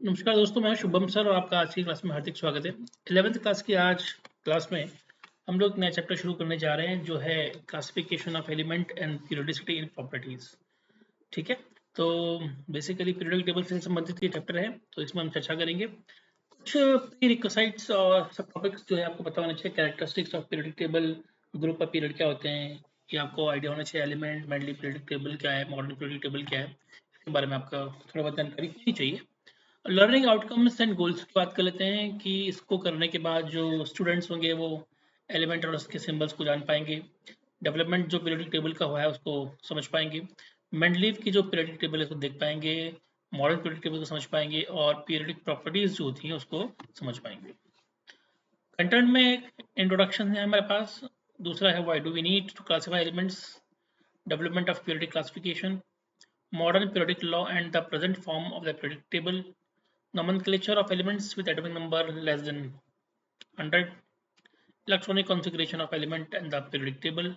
नमस्कार दोस्तों, मैं शुभम सर और आपका आज की क्लास में हार्दिक स्वागत है। 11th क्लास की आज क्लास में हम लोग नया चैप्टर शुरू करने जा रहे हैं जो है classification of element and periodicity in properties. ठीक है, तो बेसिकली पीरियोडिक टेबल से संबंधित ये चैप्टर है, तो इसमें हम चर्चा करेंगे कुछ प्री रिक्विजिट्स और सब टॉपिक्स जो है आपको पता होना चाहिए। Characteristics of periodic table, group of period क्या होते हैं, ये आपको आइडिया होना चाहिए। एलिमेंट मेनली पीरियोडिक टेबल क्या है, मॉडर्न पीरियोडिक टेबल क्या है, इसके बारे में आपका थोड़ा बहुत जानकारी होनी चाहिए। लर्निंग आउटकम्स एंड गोल्स की बात कर लेते हैं कि इसको करने के बाद जो स्टूडेंट्स होंगे वो एलिमेंट और उसके सिंबल्स को जान पाएंगे। डेवलपमेंट जो पीरियोडिक टेबल का हुआ है उसको समझ पाएंगे। मेंडलीव की जो पीरियोडिक टेबल है उसको देख पाएंगे। मॉडर्न पीरियोडिक टेबल को समझ पाएंगे और पीरियोडिक प्रॉपर्टीज जो होती हैं उसको समझ पाएंगे। कंटेंट में एक इंट्रोडक्शन है हमारे पास। दूसरा है why do we need to classify elements, development of periodic classification, modern periodic law and the present form of the periodic table, nomenclature of elements with atomic number less than 100, electronic configuration of element and the periodic table,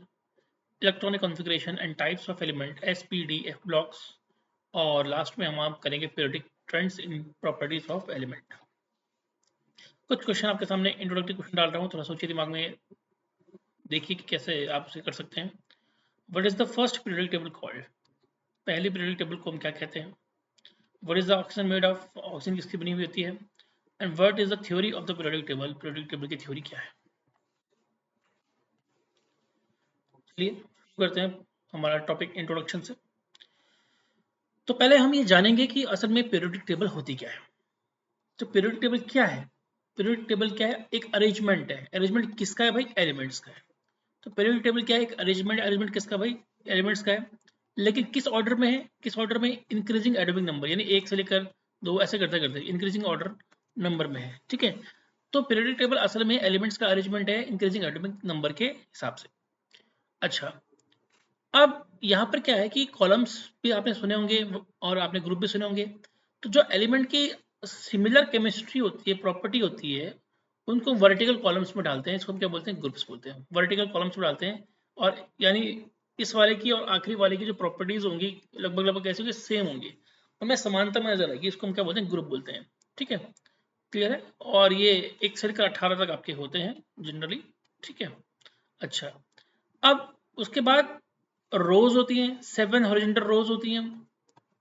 electronic configuration and types of element SPDF blocks, और last में हम आप करेंगे periodic trends in properties of element। कुछ question आपके सामने introductory question डाल रहा हूँ, थोड़ा सोचिए दिमाग में, देखिए कि कैसे आप उसे कर सकते हैं। What is the first periodic table called? पहली पीरियोडिक टेबल को हम क्या कहते हैं? What is the oxygen made of? Oxygen किसकी बनी हुई होती है? And what is the theory of the periodic table? Periodic table की थ्योरी क्या है? चलिए शुरू करते हैं हमारा टॉपिक इंट्रोडक्शन से। तो पहले हम ये जानेंगे कि असल में पीरियोडिक टेबल होती क्या है। तो पीरियोडिक टेबल क्या है? पीरियोडिक टेबल क्या है? एक अरेंजमेंट है। अरेंजमेंट किसका है भाई? एलिमेंट्स का है। तो पीरियोडिक टेबल क्या है? एक अरेंजमेंट। अरेंजमेंट किसका भाई? एलिमेंट्स का है। लेकिन किस ऑर्डर में है? किस ऑर्डर में? इंक्रीजिंग एटॉमिक नंबर, यानी एक से लेकर दो ऐसे करते करते इंक्रीजिंग ऑर्डर नंबर में है। ठीक है, तो पीरियोडिक टेबल असल में एलिमेंट्स का अरेंजमेंट है इंक्रीजिंग एटॉमिक नंबर के हिसाब से। अच्छा, अब यहाँ पर क्या है कि कॉलम्स भी आपने सुने होंगे और आपने ग्रुप भी सुने होंगे। तो जो एलिमेंट की सिमिलर केमिस्ट्री होती है, प्रॉपर्टी होती है, उनको वर्टिकल कॉलम्स में डालते हैं। इसको हम क्या बोलते हैं? ग्रुप्स बोलते हैं। वर्टिकल कॉलम्स में डालते हैं, और यानी इस वाले की और आखिरी वाले की जो प्रॉपर्टीज होंगी लगभग लगभग कैसे होंगी? सेम होंगी, उनमें समानता में नजर आएगी। इसको हम क्या बोलते हैं? ग्रुप बोलते हैं। ठीक है, क्लियर है? और ये 1 से लेकर 18 तक आपके होते हैं जनरली। ठीक है, अच्छा, अब उसके बाद रोज होती हैं, 7 हॉरिजॉन्टल रोज होती हैं।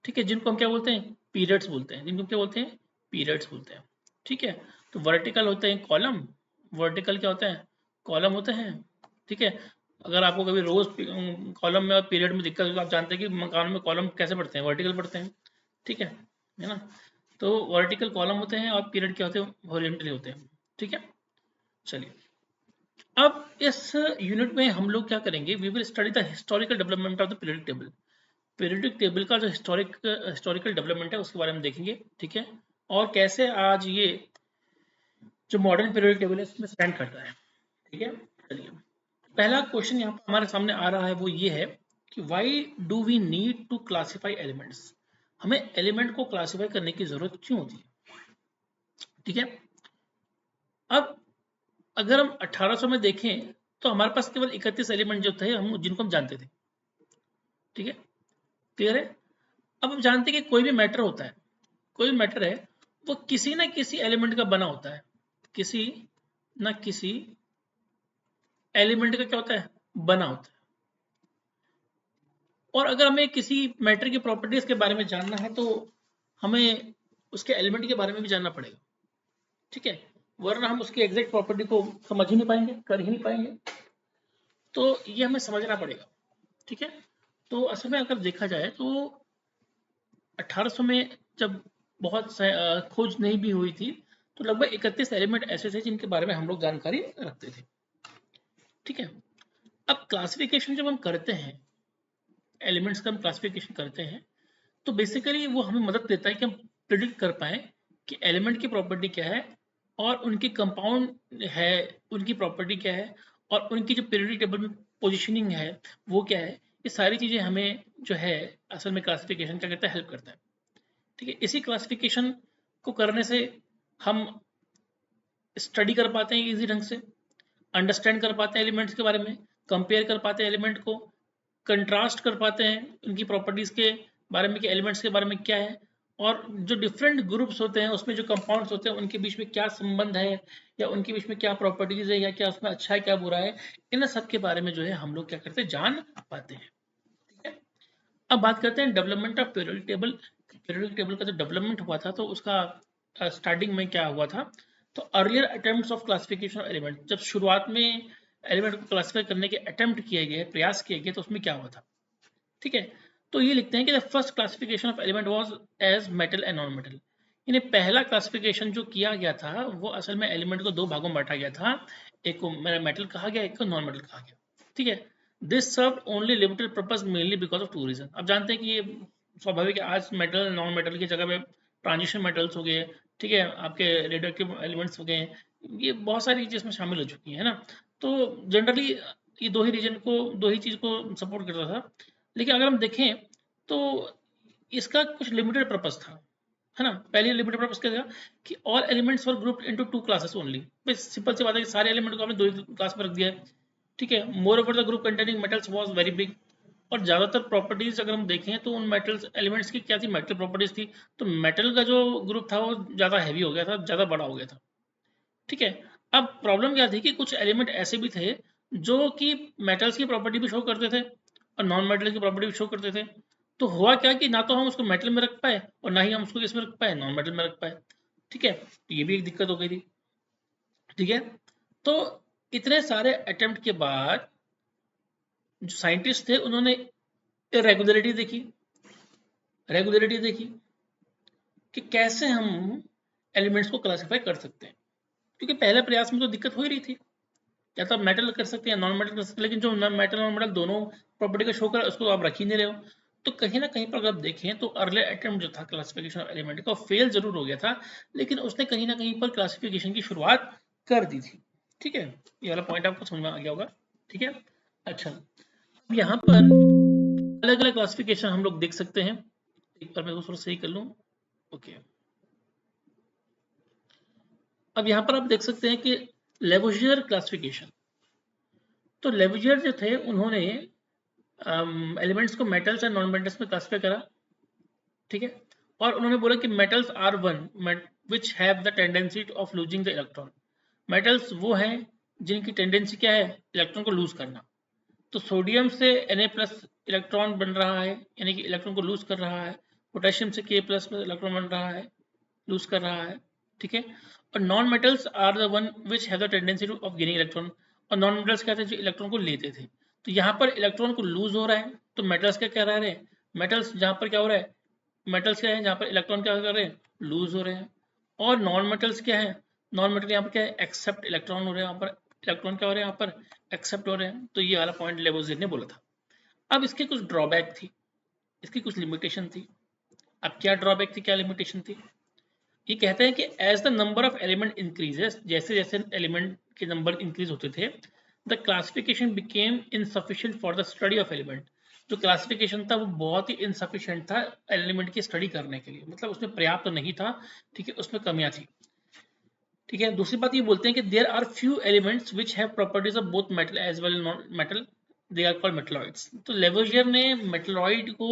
ठीक है, जिनको हम क्या बोलते हैं? पीरियड्स बोलते हैं। जिनको हम क्या बोलते हैं? पीरियड्स बोलते हैं। ठीक है, तो वर्टिकल होते हैं कॉलम। वर्टिकल क्या होता है? कॉलम होते हैं। ठीक है, अगर आपको कभी रोज कॉलम में और पीरियड में दिक्कत हो तो आप जानते हैं कि मकान में कॉलम कैसे पढ़ते हैं? वर्टिकल पढ़ते हैं। ठीक है ना? तो वर्टिकल कॉलम होते हैं और पीरियड क्या होते हैं? हॉरिजॉन्टली होते हैं। ठीक है, चलिए अब इस यूनिट में हम लोग क्या करेंगे? We will study the historical development of the periodic table. Periodic table का जो हिस्टोरिकल डेवलपमेंट है उसके बारे में देखेंगे। ठीक है, और कैसे आज ये जो मॉडर्न पीरियोडिक टेबल है इसमें स्टैंड करता है। ठीक है, चलिए पहला क्वेश्चन यहाँ पर हमारे सामने आ रहा है, वो ये है कि why do we need to classify elements? हमें एलिमेंट को क्लासिफाई करने की जरूरत क्यों होती है? ठीक है, अब अगर हम 1800 में देखें तो हमारे पास केवल 31 एलिमेंट जो थे हम जिनको हम जानते थे। ठीक है, क्लियर है? अब हम जानते हैं कि कोई भी मैटर होता है, कोई भी मैटर है, वो किसी ना किसी एलिमेंट का बना होता है। किसी ना किसी एलिमेंट का क्या होता है? बना होता है। और अगर हमें किसी मैटर की प्रॉपर्टीज के बारे में जानना है तो हमें उसके एलिमेंट के बारे में भी जानना पड़ेगा। ठीक है, वरना हम उसकी एग्जैक्ट प्रॉपर्टी को समझ ही नहीं पाएंगे, कर ही नहीं पाएंगे। तो ये हमें समझना पड़ेगा। ठीक है, तो असल में अगर देखा जाए तो 1800 में जब बहुत खोज नहीं भी हुई थी तो लगभग 31 एलिमेंट ऐसे थे जिनके बारे में हम लोग जानकारी रखते थे। ठीक है, अब क्लासिफिकेशन जब हम करते हैं, एलिमेंट्स का हम क्लासिफिकेशन करते हैं, तो बेसिकली वो हमें मदद देता है कि हम प्रिडिक्ट कर पाए कि एलिमेंट की प्रॉपर्टी क्या है और उनकी कंपाउंड है, उनकी प्रॉपर्टी क्या है, और उनकी जो पीरियोडिक टेबल में पोजीशनिंग है वो क्या है। ये सारी चीज़ें हमें जो है असल में क्लासिफिकेशन क्या करता है? हेल्प करता है। ठीक है, इसी क्लासिफिकेशन को करने से हम स्टडी कर पाते हैं इजी ढंग से, अंडरस्टैंड कर पाते हैं एलिमेंट्स के बारे में, कंपेयर कर पाते हैं एलिमेंट को, कंट्रास्ट कर पाते हैं उनकी प्रॉपर्टीज के बारे में कि एलिमेंट्स के बारे में क्या है, और जो डिफरेंट ग्रुप्स होते हैं उसमें जो कंपाउंड्स होते हैं उनके बीच में क्या संबंध है, या उनके बीच में क्या प्रॉपर्टीज है, या क्या उसमें अच्छा है क्या बुरा है, इन सब के बारे में जो है हम लोग क्या करते हैं, जान पाते हैं। ठीक है, अब बात करते हैं development of periodic table. Periodic table का जो डेवलपमेंट हुआ था तो उसका स्टार्टिंग में क्या हुआ था। तो earlier attempts of classification of element, जब शुरुआत में एलिमेंट को क्लासिफाई करने के अटेम्प्ट किए गए, प्रयास किए गए, तो उसमें क्या हुआ था। ठीक है, तो ये लिखते हैं कि the first classification of element was as metal and non metal. यानी पहला क्लासिफिकेशन जो किया गया था वो असल में एलिमेंट को दो भागों में बांटा गया था, एक को मेटल कहा गया, एक को नॉन मेटल कहा गया। ठीक है, this serve only limited purpose mainly because of two reason. अब जानते हैं कि ये स्वाभाविक है, आज मेटल नॉन मेटल की जगह पे ट्रांजिशन मेटल्स हो गए, ठीक है, आपके रेडियोएक्टिव एलिमेंट्स हो गए, ये बहुत सारी चीज़ इसमें शामिल हो चुकी है ना। तो जनरली ये दो ही रीजन को, दो ही चीज़ को सपोर्ट करता था। लेकिन अगर हम देखें तो इसका कुछ लिमिटेड पर्पस था, है ना। पहले लिमिटेड पर्पस क्या था कि ऑल एलिमेंट्स वर grouped into two classes only. बस सिंपल सी बात है कि सारे एलिमेंट को हमने दो ही क्लास में रख दिया है। ठीक है, more over the group containing metals was very big. और ज़्यादातर प्रॉपर्टीज अगर हम देखें तो उन मेटल्स एलिमेंट्स की क्या थी, मेटल प्रॉपर्टीज थी। तो मेटल का जो ग्रुप था वो ज़्यादा हैवी हो गया था, ज़्यादा बड़ा हो गया था। ठीक है, अब प्रॉब्लम क्या थी कि कुछ एलिमेंट ऐसे भी थे जो कि मेटल्स की प्रॉपर्टी भी शो करते थे और नॉन मेटल की प्रॉपर्टी भी शो करते थे। तो हुआ क्या कि ना तो हम उसको मेटल में रख पाए और ना ही हम उसको किसमें रख पाए, नॉन मेटल में रख पाए। ठीक है, तो ये भी एक दिक्कत हो गई थी। ठीक है, तो इतने सारे अटेम्प्ट के बाद जो साइंटिस्ट थे उन्होंने रेगुलरिटी देखी, रेगुलरिटी देखी कि कैसे हम एलिमेंट्स को क्लासिफाई कर सकते हैं। क्योंकि पहले प्रयास में तो दिक्कत हो ही रही थी, या तो आप मेटल कर सकते हैं, नॉन मेटल कर सकते हैं, लेकिन जो मेटल नॉन मेटल दोनों प्रॉपर्टी का शो कर उसको आप रख ही नहीं रहे हो। तो कहीं ना कहीं पर अगर आप देखें तो अर्ली अटेम्प्ट जो था क्लासिफिकेशन ऑफ एलिमेंट का फेल जरूर हो गया था, लेकिन उसने कहीं ना कहीं पर क्लासिफिकेशन की शुरुआत कर दी थी। ठीक है, ये वाला पॉइंट आपको समझ में आ गया होगा। ठीक है, अच्छा, अब यहाँ पर अलग अलग क्लासिफिकेशन हम लोग देख सकते हैं। एक बार मैं थोड़ा सही कर लूँ। ओके, अब यहाँ पर आप देख सकते हैं कि लेवोजियर क्लासिफिकेशन। तो लेवोजियर जो थे उन्होंने एलिमेंट्स को मेटल्स एंड नॉन मेटल्स में क्लासिफाई करा। ठीक है, और उन्होंने बोला कि metals are one which have the tendency of losing the electron. Metals वो हैं जिनकी टेंडेंसी क्या है, इलेक्ट्रॉन को लूज करना। तो सोडियम से Na प्लस इलेक्ट्रॉन बन रहा है, यानी कि इलेक्ट्रॉन को लूज कर रहा है। पोटेशियम से K प्लस इलेक्ट्रॉन बन रहा है, लूज कर रहा है। ठीक है, और non metals are the one which have the tendency of gaining electron. और नॉन मेटल्स क्या थे, जो इलेक्ट्रॉन को लेते थे। तो यहाँ पर इलेक्ट्रॉन को लूज हो रहा है, तो मेटल्स क्या कह रहे हैं, मेटल्स जहाँ पर क्या हो रहा है, मेटल्स क्या है जहाँ पर इलेक्ट्रॉन क्या कर रहे हैं, लूज हो रहे हैं। और नॉन मेटल्स क्या है, नॉन मेटल यहाँ पर क्या है, एक्सेप्ट इलेक्ट्रॉन हो रहे हैं, यहाँ पर इलेक्ट्रॉन क्या हो रहे हैं, यहाँ पर एक्सेप्ट हो रहे हैं। तो ये वाला पॉइंट लेवोजियर ने बोला था। अब इसके कुछ ड्रॉबैक थी, इसकी कुछ लिमिटेशन थी। अब क्या ड्रॉबैक थी, क्या लिमिटेशन थी, ये कहते हैं कि as the number of element increases, जैसे जैसे एलिमेंट के नंबर इंक्रीज होते थे, the classification became insufficient for the study of element. जो क्लासिफिकेशन था वो बहुत ही इनसफिशिएंट था एलिमेंट की स्टडी करने के लिए, मतलब उसमें पर्याप्त तो नहीं था। ठीक है, उसमें कमियां थी। ठीक है, दूसरी बात ये बोलते हैं कि there are few elements which have properties of both metal as well non metal, they are called metalloids. तो लेवोजियर ने मेटलॉइड को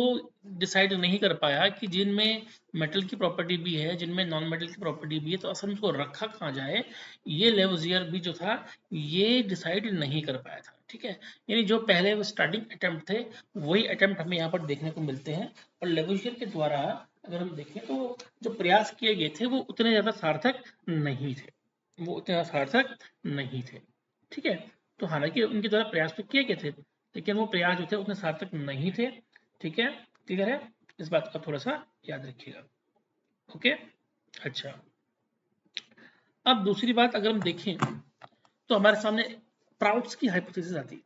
डिसाइड नहीं कर पाया कि जिनमें मेटल की प्रॉपर्टी भी है, जिनमें नॉन मेटल की प्रॉपर्टी भी है, तो असल में उसको रखा कहाँ जाए, ये लेवोजियर भी जो था ये डिसाइड नहीं कर पाया था। ठीक है, यानी जो पहले वो स्टार्टिंग अटेम्प्ट थे वही अटेम्प्ट हमें यहाँ पर देखने को मिलते हैं। और लेवोजियर के द्वारा अगर हम देखें तो जो प्रयास किए गए थे वो उतने ज़्यादा सार्थक नहीं थे, वो उतने ज़्यादा सार्थक नहीं थे। ठीक है, तो हालांकि उनके द्वारा प्रयास तो किए गए थे, लेकिन वो प्रयास जो थे उतने सार्थक नहीं थे। ठीक है, क्लियर है, इस बात का थोड़ा सा याद रखिएगा। ओके, अच्छा, अब दूसरी बात अगर हम देखें तो हमारे सामने प्राउट्स की हाइपोथेसिस आती है।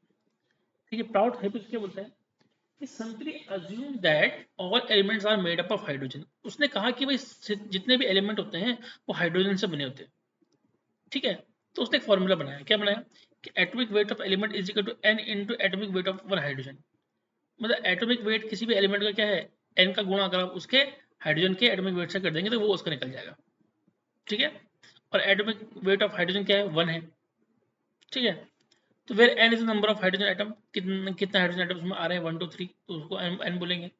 ठीक है, प्राउट हाइपोथेसिस क्या बोलता है कि somebody assume that all elements are made up of hydrogen। उसने कहा कि भाई जितने भी एलिमेंट होते हैं वो हाइड्रोजन से बने होते हैं। ठीक है, तो उसने एक फॉर्मूला बनाया, क्या बनाया कि atomic weight of element is equal to n into atomic weight of one hydrogen. मतलब एटॉमिक वेट किसी भी एलिमेंट का क्या है, n का गुणा अगर आप उसके हाइड्रोजन के एटॉमिक वेट से कर देंगे तो वो उसका निकल जाएगा। ठीक है, और एटॉमिक वेट ऑफ हाइड्रोजन क्या है, 1 है। ठीक है, तो where n is number of hydrogen atom, कितने हाइड्रोजन एटम्स में आ रहे हैं, 1 2 3, तो उसको n बोलेंगे।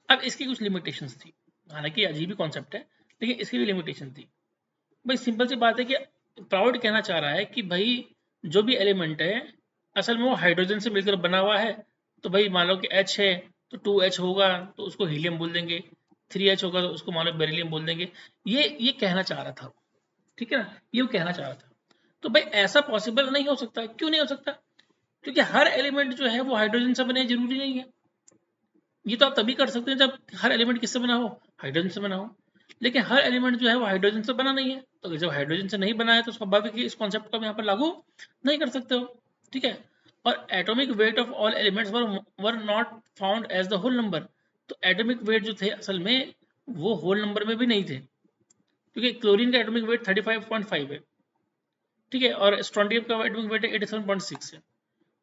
अब इसकी कुछ लिमिटेशंस थी। हालांकि अजीब ही कॉन्सेप्ट है, लेकिन इसकी भी लिमिटेशन थी। भाई सिंपल सी बात है कि प्राउड कहना चाह रहा है कि भाई जो भी एलिमेंट है असल में वो हाइड्रोजन से मिलकर बना हुआ है। तो भाई मान लो कि H है तो 2H होगा तो उसको हीलियम बोल देंगे, 3H होगा तो उसको मान लो बेरिलियम बोल देंगे। ये कहना चाह रहा था, ठीक है ना, ये वो कहना चाह रहा था। तो भाई ऐसा पॉसिबल नहीं हो सकता। क्यों नहीं हो सकता? क्योंकि हर एलिमेंट जो है वो हाइड्रोजन से बने, जरूरी नहीं है। ये तो आप तभी कर सकते हैं जब हर एलिमेंट किससे बना हो, हाइड्रोजन से बना हो। लेकिन हर एलिमेंट जो है वो हाइड्रोजन से बना नहीं है, तो जब हाइड्रोजन से नहीं बना है तो स्वाभाविक ही इस कॉन्सेप्ट को हम यहाँ पर लागू नहीं कर सकते हो, ठीक है। और atomic weight of all elements were not found as the whole number. तो एटॉमिक वेट जो थे असल में वो होल नंबर में भी नहीं थे, क्योंकि क्लोरीन का एटॉमिक वेट 35.5 है, ठीक है, और स्ट्रोंडियम का एटॉमिक वेट 87.6 है।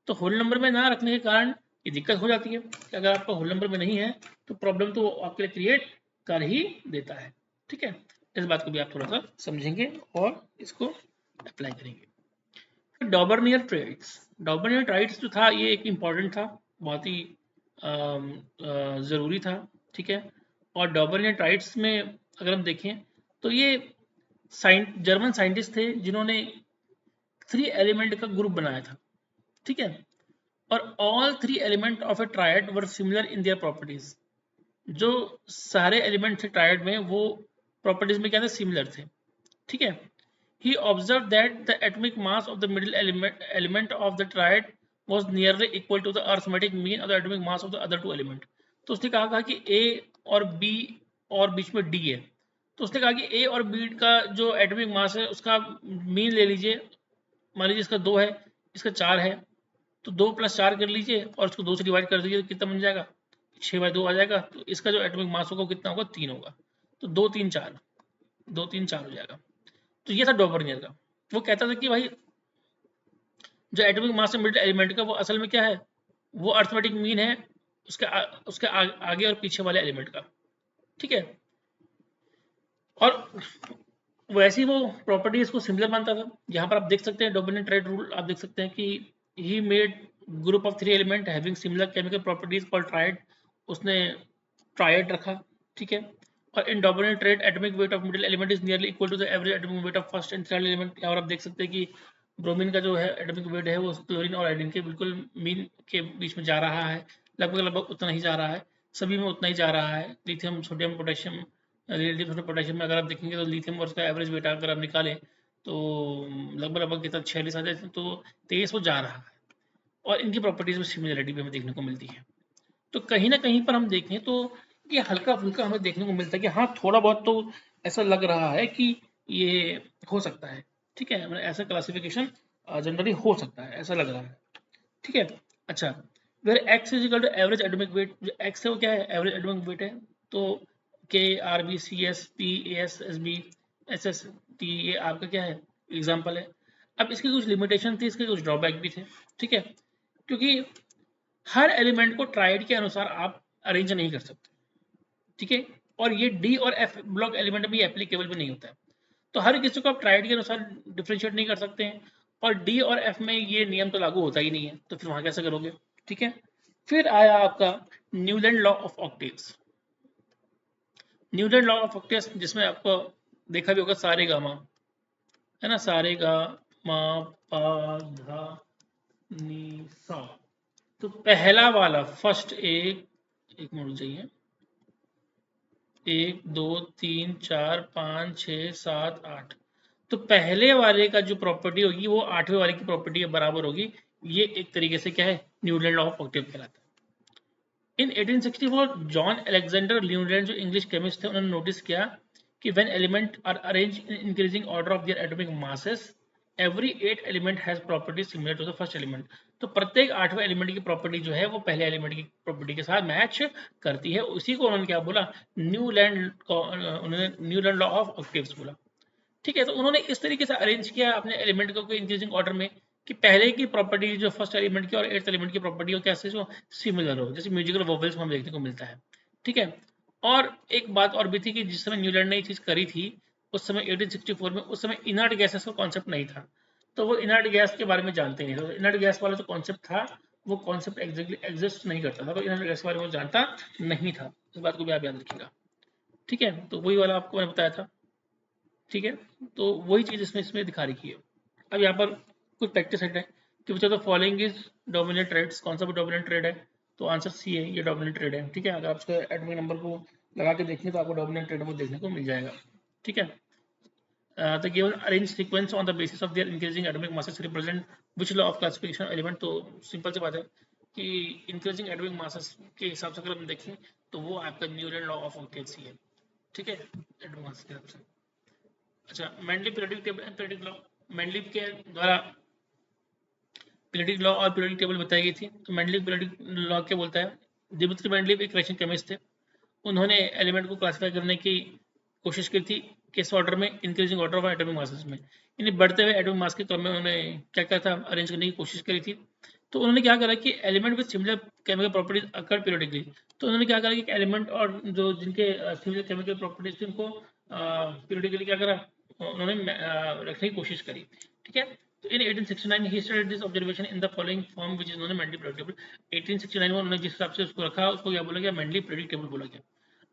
तो होल नंबर में ना रखने के कारण ये दिक्कत हो जाती है कि अगर आपका होल नंबर में नहीं है तो प्रॉब्लम तो आपके लिए क्रिएट कर ही देता है, ठीक है। इस बात को भी आप थोड़ा सा समझेंगे और इसको अप्लाई करेंगे। डॉबर्नियर ट्राइड्स, डॉबर्नियर ट्राइड्स जो था ये एक इम्पॉर्टेंट था, बहुत ही ज़रूरी था, ठीक है। और डॉबर्नियर ट्राइड्स में अगर हम देखें तो ये जर्मन साइंटिस्ट थे जिन्होंने 3 एलिमेंट का ग्रुप बनाया था, ठीक है। और all 3 element of A triad were similar in their properties. जो सारे एलिमेंट थे ट्रायड में वो प्रॉपर्टीज में क्या थे, सिमिलर थे, ठीक है। He observed that the atomic mass of the middle element of the triad was nearly equal to the arithmetic mean of the atomic mass of the other 2 element. तो उसने कहा कि ए और बी और बीच में डी है, तो उसने कहा कि ए और बी का जो एटॉमिक मास है उसका मीन ले लीजिए। मान लीजिए इसका 2 है, इसका 4 है, तो 2 + 4 कर लीजिए और इसको 2 से डिवाइड कर दीजिए तो कितना बन जाएगा, 6/2 आ जाएगा। तो इसका जो एटॉमिक मास होगा कितना होगा, 3 होगा। तो 2 3 4, 2 3 4 हो जाएगा। तो ये था डॉबर्नियर का। वो कहता था कि भाई जो एटॉमिक मास है मिडिल एलिमेंट का वो असल में क्या है, वो अर्थमेटिक मीन है उसके आगे और पीछे वाले एलिमेंट का, ठीक है। और वैसे ही वो प्रॉपर्टीज को सिमिलर मानता था। यहाँ पर आप देख सकते हैं डोमिनेंट ट्राइड रूल, आप देख सकते हैं कि he made group of 3 element having similar chemical properties called triad. उसने ट्राइड रखा, ठीक है। और in dominant triad atomic weight of middle element is nearly equal to the average atomic weight of first and third element. यहाँ पर आप देख सकते हैं कि ब्रोमीन का जो है एटॉमिक वेट है वो क्लोरीन और आयोडीन के बिल्कुल मीन के बीच में जा रहा है, लगभग लगभग उतना ही जा रहा है, सभी में उतना ही जा रहा है। Lithium sodium potassium, relative potassium में अगर आप देखेंगे तो लिथियम और उसका एवरेज वेट अगर आप निकालें तो लगभग लगभग कितना 46 आ जाए, तो 23 वो जा रहा है। और इनकी प्रॉपर्टीज में सिमिलरिटी भी हमें देखने को मिलती है। तो कहीं ना कहीं पर हम देखें तो ये हल्का फुल्का हमें देखने को मिलता है कि हाँ थोड़ा बहुत तो ऐसा लग रहा है कि ये हो सकता है, ठीक है, मतलब ऐसा क्लासिफिकेशन जनरली हो सकता है, ऐसा लग रहा है, ठीक है। अच्छा, where x is equal to average atomic weight, जो एक्स है वो क्या है, एवरेज एटॉमिक वेट है। तो K R B C S P S S B S S T ये आपका क्या है, एग्जाम्पल है। अब इसकी कुछ लिमिटेशन थी, इसके कुछ ड्रॉबैक भी थे, ठीक है। क्योंकि हर एलिमेंट को ट्राइड के अनुसार आप अरेंज नहीं कर सकते, ठीक है। और ये डी और एफ ब्लॉक एलिमेंट में एप्लीकेबल भी नहीं होता है। तो हर किसी को आप ट्राइड के अनुसार डिफ्रेंशिएट नहीं कर सकते हैं, और डी और एफ में ये नियम तो लागू होता ही नहीं है, तो फिर वहां कैसे करोगे, ठीक है। फिर आया आपका Newland law of octaves. Newton law of octaves जिसमें आपको देखा भी होगा सारे गामा, है ना, सारे गा मा पा धा नी सा। तो पहला वाला फर्स्ट एक मिनट चाहिए, 1 2 3 4 5 6 7 8। तो पहले वाले का जो प्रॉपर्टी होगी वो 8वें वाले की प्रॉपर्टी के बराबर होगी। ये एक तरीके से क्या है, न्यूटन लॉ ऑफ ऑक्टेव कहलाता है। इन 1864 जॉन अलेक्जेंडर न्यूलैंड जो इंग्लिश केमिस्ट थे उन्होंने नोटिस किया कि when element are arrange in increasing order of their atomic masses every 8 element has property similar to the first element. तो प्रत्येक 8वें element की प्रॉपर्टी जो है वो पहले एलिमेंट की प्रॉपर्टी के साथ मैच करती है। उसी को उन्होंने क्या बोला, न्यूलैंड लॉ ऑफ ऑक्टेव्स बोला, ठीक है। तो उन्होंने इस तरीके से अरेंज किया अपने एलिमेंट को इंक्रीजिंग ऑर्डर में कि पहले की प्रॉपर्टी जो फर्स्ट एलिमेंट की और 8th एलिमेंट की प्रॉपर्टी हो कैसे जो सिमिलर हो, जैसे म्यूजिकल वोवेल्स में हम देखने को मिलता है, ठीक है। और एक बात और भी थी कि जिस समय न्यूलैंड ने ये चीज करी थी उस समय 1864 में, उस समय इनर्ट गैसेस का कॉन्सेप्ट नहीं था, तो वो इनर्ट गैस के बारे में जानते नहीं थे। तो इनर्ट गैस वाला जो कॉन्सेप्ट था वो कॉन्सेप्ट एग्जैक्टली एग्जिस्ट नहीं करता था, तो इनर्ट गैस के बारे में वो जानता नहीं था। इस बात को भी आप याद रखिएगा, ठीक है, तो वही वाला आपको मैंने बताया था। ठीक है, तो वही चीज़ इसमें इसमें दिखा रखी है। अब यहाँ पर कुछ प्रैक्टिस सेट है कि बच्चा, तो फॉलोइंग इज डोमिनेंट ट्रेड्स, कौन सा डोमिनेंट ट्रेड है? तो आंसर सी है, ये डोमिनेंट ट्रेड है। ठीक है, अगर आप उसके एटॉमिक नंबर को लगा के देखें तो आपको डोमिनेंट ट्रेड वो देखने को मिल जाएगा। ठीक है, the given arranged sequence on the basis of their increasing atomic masses represent which law of classification element? तो सिंपल सी बात है कि इंक्रीजिंग एटॉमिक मासेस के हिसाब से अगर हम देखें तो वो आपका न्यूटन लॉ ऑफ ओकेसी है। ठीक है, एटॉमिक मास के हिसाब से। अच्छा, Mendeleev periodic table and periodic law, Mendeleev के द्वारा पीरियोडिक लॉ और पीरियोडिक टेबल बताई गई थी। तो मेंडलीव पीरियोडिक लॉ क्या बोलता है? दिमित्री मेंडलीव एक रशियन केमिस्ट थे, उन्होंने एलिमेंट को क्लासिफाई करने की कोशिश की थी किस ऑर्डर में? Increasing order of atomic masses में, यानी बढ़ते हुए एटॉमिक मास के क्रम में उन्होंने क्या क्या था, अरेंज करने की कोशिश करी थी। तो उन्होंने क्या करा कि element with similar chemical properties occur periodically, तो उन्होंने क्या करा कि एलिमेंट और जो जिनके सिमिलर केमिकल प्रॉपर्टीज थी उनको पीरियोडिकली क्या करा, उन्होंने रखने की कोशिश करी। ठीक है, तो इन 1869 he studied this observation in the following form which is known as Mendeleev periodic table। 1869 में उन्होंने जिस हिसाब से उसको रखा उसको क्या बोला गया? मेंडलीव पीरियोडिक टेबल बोला गया।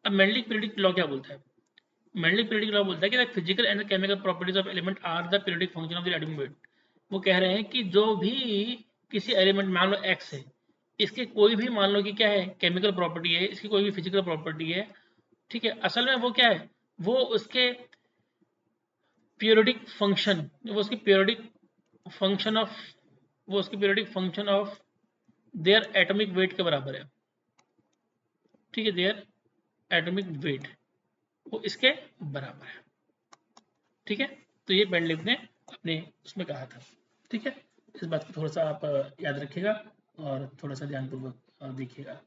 अब मेंडलीव पीरियोडिक लॉ क्या बोलता है? मेंडलीव पीरियोडिक लॉ बोलता है कि the physical and chemical properties of element are the periodic function of the atomic weight. वो कह रहे हैं कि जो भी किसी एलिमेंट, मान लो एक्स है, इसके कोई भी मान लो कि क्या है, केमिकल प्रॉपर्टी है, इसकी कोई भी फिजिकल प्रॉपर्टी है। ठीक है, असल में वो क्या है, वो उसके पीरियोडिक फंक्शन, वो उसकी पीरियोडिक फंक्शन ऑफ वो उसकी periodic function of their atomic weight के बराबर है। ठीक है, देयर एटॉमिक वेट वो इसके बराबर है। ठीक है, तो ये मेंडलीव ने अपने उसमें कहा था। ठीक है, इस बात को थोड़ा सा आप याद रखिएगा और थोड़ा सा ध्यानपूर्वक देखिएगा।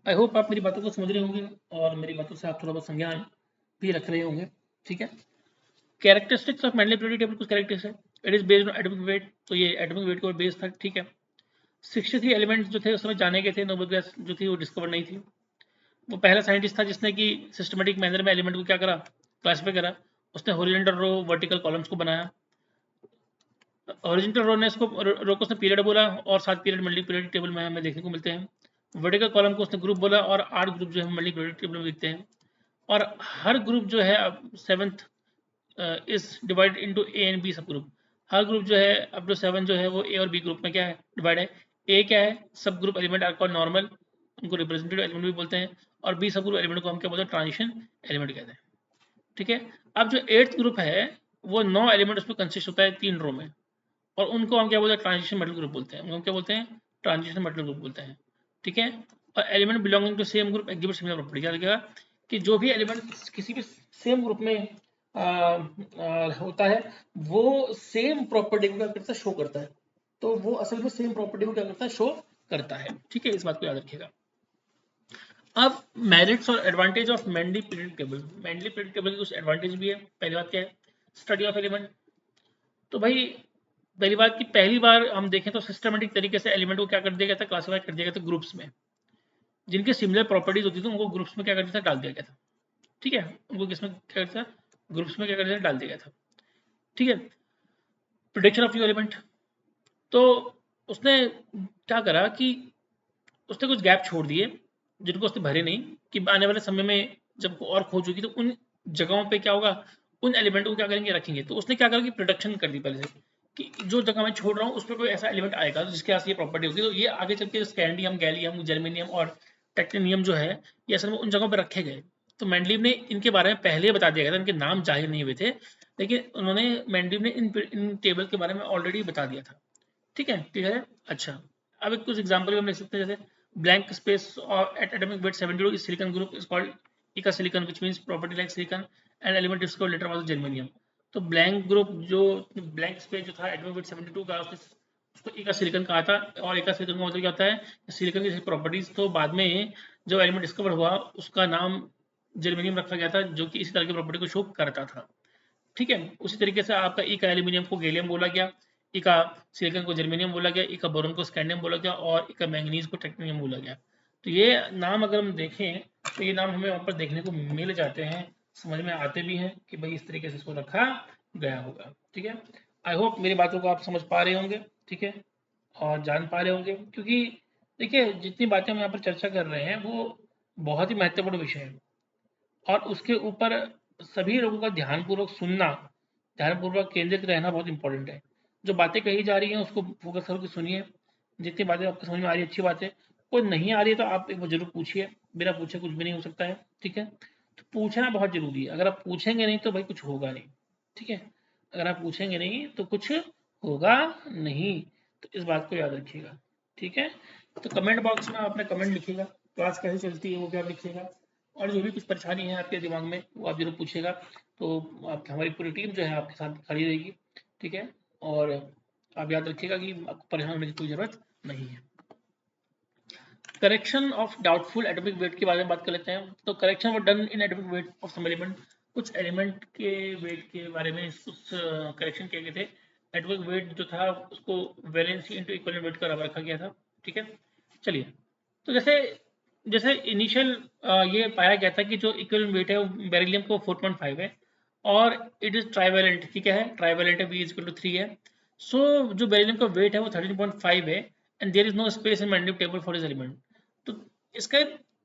आई होप आप मेरी बातों को समझ रहे होंगे और मेरी बातों से आप थोड़ा बहुत संज्ञान भी रख रहे होंगे। ठीक है, characteristics of Mendeleev periodic table कुछ कैरेक्टर्स है। It is based on atomic weight, तो ये एटॉमिक वेट के ऊपर बेस्ड था। ठीक है, 63 एलिमेंट्स जो थे उस समय जाने गए थे, नोबेल गैस जो थी वो डिस्कवर नहीं थी। वो पहला साइंटिस्ट था जिसने कि सिस्टमेटिक मैनर में एलिमेंट को क्या करा, क्लासिफाई करा। उसने हॉरिजॉन्टल रो, वर्टिकल कॉलम्स को बनाया। हॉरिजॉन्टल रो ने इसको रो को उसने पीरियड बोला और 7 पीरियड मल्टी पीरियड टेबल में हमें देखने को मिलते हैं। वर्टिकल कॉलम को उसने ग्रुप बोला और 8 ग्रुप जो है मल्टी पीरियड टेबल में दिखते हैं। और हर ग्रुप जो है अब 7th is divide into A and B sub group. हर ग्रुप जो है अप टू 7 जो है वो ए और बी ग्रुप में क्या है, डिवाइड है। ए क्या है, sub group element are called normal, उनको रिप्रेजेंटेटिव एलिमेंट भी बोलते हैं। और बी सब ग्रुप एलिमेंट को हम क्या बोलते हैं, ट्रांजिशन एलिमेंट कहते हैं। ठीक है, अब जो 8th ग्रुप है वो 9 एलिमेंट उसमें कंसिस्ट होता है 3 रो में, और उनको हम क्या बोलते हैं, ट्रांजिशन मेटल ग्रुप बोलते हैं। उनको हम क्या बोलते हैं, ट्रांजिशन मेटल ग्रुप बोलते हैं। ठीक है, और element belonging to same group exhibit similar property, क्या लगेगा कि जो भी एलिमेंट किसी भी सेम ग्रुप में होता है वो सेम प्रॉपर्टी को क्या करता है, शो करता है। तो वो असल में सेम प्रॉपर्टी को क्या करता है, शो करता है। ठीक है, इस बात को याद रखिएगा। अब मेरिट्स और advantage of Mendeleev periodic table. Mendeleev periodic table की कुछ एडवांटेज भी है। पहली बात क्या है, स्टडी ऑफ एलिमेंट। तो भाई पहली बात कि पहली बार हम देखें तो सिस्टमेटिक तरीके से एलिमेंट को क्या कर दिया गया था, क्लासिफाई कर दिया गया था ग्रुप्स में। जिनके सिमिलर प्रॉपर्टीज होती थी उनको ग्रुप्स में क्या कर दिया था, डाल दिया गया था। ठीक है, उनको किसमें क्या करता था, ग्रुप्स में क्या कर दिया था, डाल दिया गया था। ठीक है, प्रिडिक्शन ऑफ न्यू एलिमेंट। तो उसने क्या करा कि उसने कुछ गैप छोड़ दिए जिनको उसने भरे नहीं, कि आने वाले समय में जब और खोज होगी तो उन जगहों पे क्या होगा, उन एलिमेंट को क्या करेंगे, रखेंगे। तो उसने क्या करा कि प्रोडक्शन कर दी पहले से, कि जो जगह मैं छोड़ रहा हूँ उस पर कोई ऐसा एलिमेंट आएगा जिसके पास ये प्रॉपर्टी होगी, तो ये आगे चल के स्कैंडियम, गैलियम, जर्मेनियम और टेक्टेनियम जो है ये असल में उन जगहों पर रखे गए। तो मेंडलीव ने इनके बारे में पहले बता दिया गया था, इनके नाम जाहिर नहीं हुए थे, लेकिन उन्होंने मेंडलीव ने इन टेबल के बारे में ऑलरेडी बता दिया था। ठीक है, क्लियर है। अच्छा, अब कुछ एग्जांपल भी हम लिख सकते हैं, जैसे blank space or at atomic weight 72 is silicon group is called ecosilicon, which means property like silicon, and element discovered later was germanium। तो blank group जो blank space जो था atomic weight 72 का, उसको ecosilicon कहा था। और ecosilicon का मतलब क्या होता है, सिलिकॉन की प्रॉपर्टीज। तो बाद में जो एलिमेंट डिस्कवर हुआ उसका नाम जर्मेनियम रखा गया था, जो कि इसी तरह की प्रॉपर्टी को शो करता था। ठीक है, उसी तरीके से आपका इका एल्यूमिनियम को गैलियम बोला गया, इका सिलिकॉन को जर्मेनियम बोला गया, इका बोरोन को स्कैंडियम बोला गया और इका मैंगनीज को टेक्टिनियम बोला गया। तो ये नाम अगर हम देखें तो ये नाम हमें वहाँ पर देखने को मिल जाते हैं, समझ में आते भी हैं कि भाई इस तरीके से इसको रखा गया होगा। ठीक है, आई होप मेरी बातों को आप समझ पा रहे होंगे। ठीक है, और जान पा रहे होंगे, क्योंकि देखिए जितनी बातें हम यहाँ पर चर्चा कर रहे हैं वो बहुत ही महत्वपूर्ण विषय है। और उसके ऊपर सभी लोगों का ध्यानपूर्वक सुनना, ध्यानपूर्वक केंद्रित रहना बहुत इंपॉर्टेंट है। जो बातें कही जा रही हैं उसको फोकस करके सुनिए, जितनी बातें आपको समझ में आ रही है अच्छी बात है, कोई नहीं आ रही है तो आप एक बार जरूर पूछिए, बिना पूछे कुछ भी नहीं हो सकता है, ठीक है। तो पूछना बहुत जरूरी है, अगर आप पूछेंगे नहीं तो भाई कुछ होगा नहीं, ठीक है। अगर आप पूछेंगे नहीं तो कुछ होगा नहीं, तो इस बात को याद रखिएगा, ठीक है। तो कमेंट बॉक्स में आप अपना कमेंट लिखिएगा, क्लास कैसे चलती है वो भी आप लिखिएगा, और जो भी कुछ परेशानी है आपके दिमाग में वो आप जरूर पूछिएगा। तो आप हमारी पूरी टीम जो है आपके साथ खड़ी रहेगी, ठीक है। और आप याद रखिएगा कि आपको परेशान होने की कोई ज़रूरत नहीं है। Correction of doubtful atomic weight के बारे में बात कर लेते हैं। तो correction were done in atomic weight of some element, कुछ एलिमेंट के वेट के बारे में कुछ करेक्शन किए गए थे। एटॉमिक वेट जो था उसको वैलेंसी इंटू इक्विवेलेंट वेट का बराबर रखा गया था, ठीक है। चलिए, तो जैसे जैसे इनिशियल ये पाया गया था कि जो इक्विवेलेंट वेट है वो बेरिलियम को 4.5 है, और इट इज ट्राइवेलेंट, ठीक है, ट्राइवेलेंट है, V इक्वल टू 3 है। सो जो बेरिलियम का वेट है वो 13.5 है, and there is no space in magnetic table for this element. तो इसका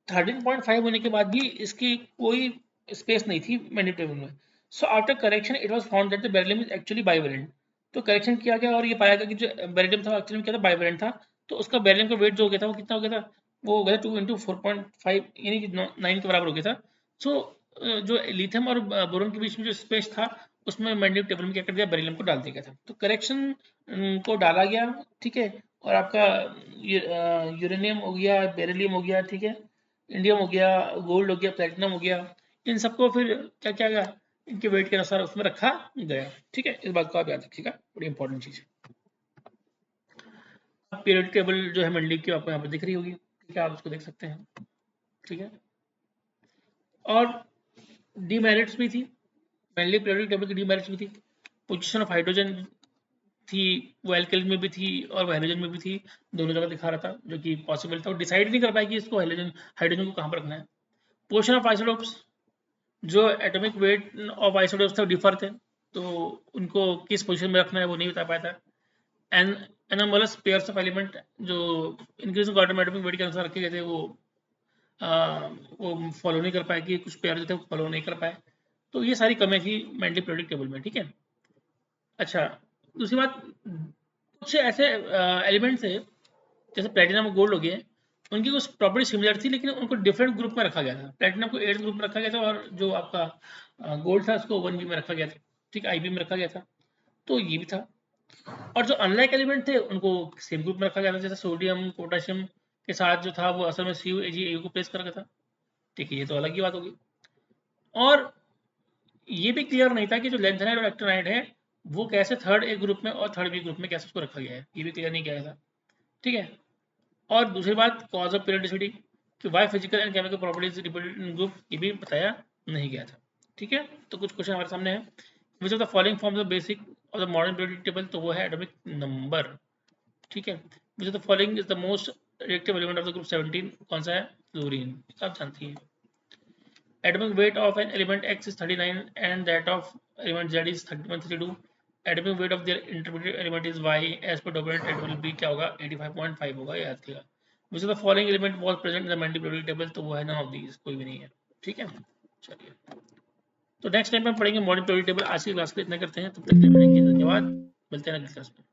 13.5 होने के बाद भी इसकी कोई स्पेस नहीं थी मैग्नेटिक टेबल में। So after correction it was found that the beryllium is actually bivalent. तो करेक्शन किया गया और ये पाया गया कि जो बेरिलियम था एक्चुअली क्या था, बाइवेलेंट था। तो उसका बेरिलियम का वेट जो हो गया था वो कितना हो गया था, वो हो गया 2 इंटू 4.5 यानी कि 9 के बराबर हो गया था। सो जो लिथियम और बोरोन के बीच में जो स्पेस था उसमें मैग्नेटिक टेबल में क्या कर दिया, बेरिलियम को डाल दिया गया था। तो करेक्शन को डाला गया, ठीक है। और आपका यूरेनियम हो गया, बेरिलियम हो गया, ठीक है, इंडियम हो गया, गोल्ड हो गया, प्लेटिनम हो गया, इन सबको फिर क्या किया गया, इनके वेट के अनुसार उसमें रखा गया, ठीक है। इस बात को आप याद रखिएगा, बड़ी इंपॉर्टेंट चीज है। पीरियड टेबल जो है मंडली की आपको यहाँ पर दिख रही होगी, ठीक है, आप उसको देख सकते हैं, ठीक है। और डीमेरिट्स भी थी, मेनली पीरियोडिक टेबल की डीमेरिट्स भी थी। पोजीशन ऑफ हाइड्रोजन थी, वो एल्केलिन में भी थी और हाइड्रोजन में भी थी, दोनों जगह दिखा रहा था, जो कि पॉसिबल था। वो डिसाइड नहीं कर पाया कि इसको हाइड्रोजन हाइड्रोजन को कहाँ पर रखना है। पोजीशन ऑफ आइसोटोप्स, जो एटॉमिक वेट ऑफ आइसोटोप्स थे डिफर थे, तो उनको किस पोजीशन में रखना है वो नहीं बता पाया था। An anomalous pairs of element जो इंक्रीजिंग क्वांटम एटॉमिक वेट के अनुसार रखे गए थे, वो फॉलो नहीं कर पाए, कि कुछ पेयर जो थे फॉलो नहीं कर पाए। तो ये सारी कमियां थी मेंटली प्रेडिक्ट टेबल में, ठीक है। अच्छा, दूसरी बात, कुछ ऐसे एलिमेंट्स है जैसे प्लेटिनम और गोल्ड हो गए, उनकी कुछ प्रॉपर्टी सिमिलर थी लेकिन उनको डिफरेंट ग्रुप में रखा गया था। प्लेटिनम को 8 ग्रुप में रखा गया था, और जो आपका गोल्ड था उसको 1B में रखा गया था, ठीक, IB में रखा गया था। तो ये भी था। और जो अनलाइक एलिमेंट थे उनको सेम ग्रुप में रखा गया था, जैसे सोडियम पोटेशियम के साथ जो था वो असल में CuAgAu को प्लेस कर रखा था, ठीक है, ये तो अलग ही बात होगी। और ये भी क्लियर नहीं था कि जो लेंथेनाइड और एक्टिनाइड है वो कैसे थर्ड ए ग्रुप में और थर्ड बी ग्रुप में कैसे उसको रखा गया है, ये भी क्लियर नहीं किया था, ठीक है। और दूसरी बात, कॉज ऑफ पीरियोडिसिटी, कि why physical and chemical properties repeated in group, ये भी बताया नहीं गया था, ठीक है। तो कुछ क्वेश्चन हमारे सामने है, which of the following forms of basic of the modern periodic table, तो वो है एटॉमिक नंबर, ठीक है। Which of the following is the most reactive element of the group 17, कौन सा है, फ्लोरीन, आप जानती हैं। Atomic weight of an element X is 39 and that of element Z is 3132. Atomic weight of their intermediate element is Y as per dominant, it will be क्या होगा, 85.5 होगा, याद रखिएगा। Which of the following element was present in the Mendeleev periodic table, तो वो है none of these, कोई भी नहीं है, ठीक है। चलिए, तो नेक्स्ट टाइम हम पढ़ेंगे मॉडर्न पीरियोडिक टेबल। आज की क्लास को इतना करते हैं, तब तक के लिए धन्यवाद, मिलते हैं अगली क्लास में।